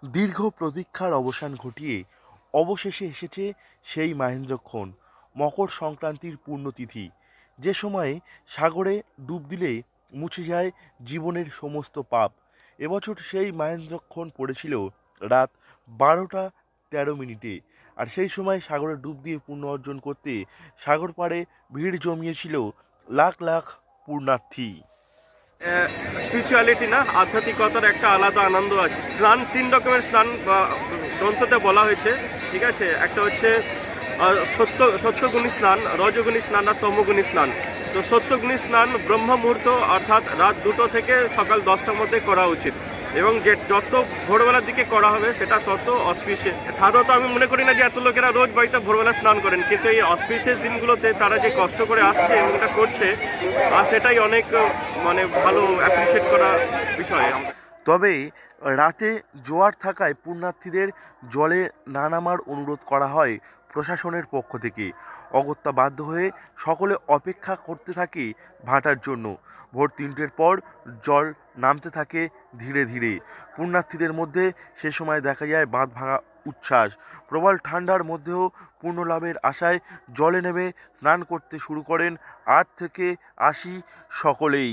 দীর্ঘ প্রতীক্ষার অবসান ঘটিয়ে অবশেষে এসেছে সেই মাহেন্দ্রক্ষণ, মকর সংক্রান্তির পুণ্যতিথি, যে সময়ে সাগরে ডুব দিলে মুছে যায় জীবনের সমস্ত পাপ। এবছর সেই মাহেন্দ্রক্ষণ পড়েছিল রাত 12টা 13 মিনিটে। আর সেই সময় সাগরে ডুব দিয়ে পুণ্য অর্জন করতে সাগর পাড়ে ভিড় জমিয়েছিল লাখ লাখ পুণ্যার্থী। স্পিরিচুয়ালিটি না, আধ্যাত্মিকতার একটা আলাদা আনন্দ আছে। স্নান 3 রকমের স্নান গ্রন্থতে বলা হয়েছে, ঠিক আছে। একটা হচ্ছে সত্যগুণী স্নান, রজগুণী স্নান আর তমগুণী স্নান। তো সত্যগুণী স্নান ব্রহ্ম মুহূর্ত অর্থাৎ রাত 2টো থেকে সকাল 10টার মধ্যে করা উচিত, এবং যে যত ভোরবেলার দিকে করা হবে সেটা তত অসপিসিয়াস। সাধারণত আমি মনে করি না যে এত লোকেরা রোজ বাড়িতে ভোরবেলা স্নান করেন, কিন্তু এই অসপিসিয়াস দিনগুলোতে তারা যে কষ্ট করে আসছে এবং এটা করছে, আর সেটাই অনেক মানে ভালো অ্যাপ্রিসিয়েট করা বিষয়। তবে রাতে জোয়ার থাকায় পুণ্যার্থীদের জলে না নামার অনুরোধ করা হয় প্রশাসনের পক্ষ থেকে। অগত্যা বাধ্য হয়ে সকলে অপেক্ষা করতে থাকে ভাটার জন্য। ভোর 3টের পর জল নামতে থাকে ধীরে ধীরে। পুণ্যার্থীদের মধ্যে সে সময় দেখা যায় বাঁধ ভাঙা উচ্ছ্বাস। প্রবল ঠান্ডার মধ্যেও পুণ্যলাভের আশায় জলে নেমে স্নান করতে শুরু করেন 8 থেকে 80 সকলেই।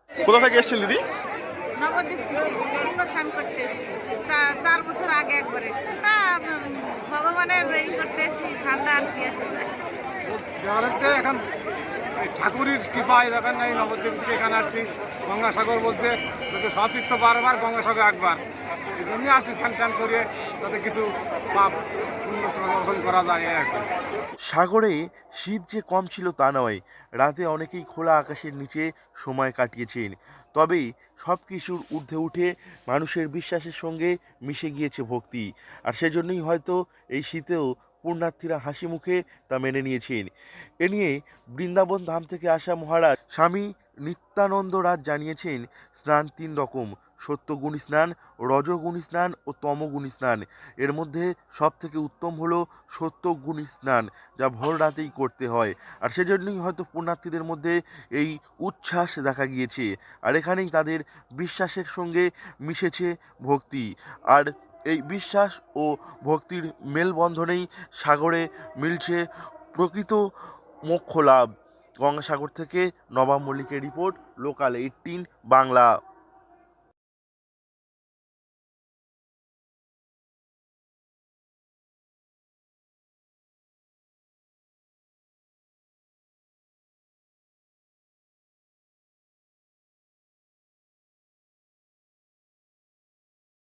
কোথা থেকে এসছেন দিদি? নবদ্বীপ থেকে পূর্ণ স্নান করতে এসেছি। 4 বছর আগে একবার এসেছি। ভগবানের করতে এসেছি, ঠান্ডা আর কি আসে। হচ্ছে এখন ঠাকুরের কৃপায় দেখেন এই নবদ্বীপ থেকে এখানে আসছি। গঙ্গাসাগর বলছে যাতে সব তীর্থ বারবার, গঙ্গাসাগর একবার, এই জন্যই আসছি স্নান টান করে, যাতে কিছু পাপ পুণ্য অর্জন করা যায় আর কি। সাগরে শীত যে কম ছিল তা নয়, রাতে অনেকেই খোলা আকাশের নিচে সময় কাটিয়েছেন। তবে সব কিছুর ঊর্ধ্বে উঠে মানুষের বিশ্বাসের সঙ্গে মিশে গিয়েছে ভক্তি। আর সেজন্যই হয়তো এই শীতেও পুণ্যার্থীরা হাসি মুখে তা মেনে নিয়েছেন। এ নিয়ে বৃন্দাবন ধাম থেকে আসা মহারাজ স্বামী নিত্যানন্দ রাজ জানিয়েছেন, স্নান 3 রকম: সত্যগুণী স্নান, রজগুণী স্নান ও তমগুণী স্নান। এর মধ্যে সব থেকে উত্তম হলো সত্যগুণী স্নান, যা ভোর রাতেই করতে হয়। আর সেজন্যই হয়তো পুণ্যার্থীদের মধ্যে এই উচ্ছ্বাস দেখা গিয়েছে। আর এখানেই তাদের বিশ্বাসের সঙ্গে মিশেছে ভক্তি। আর এই বিশ্বাস ও ভক্তির মেলবন্ধনেই সাগরে মিলছে প্রকৃত মোক্ষ লাভ। গঙ্গাসাগর থেকে নবাব মল্লিকের রিপোর্ট, লোকাল 18 বাংলা।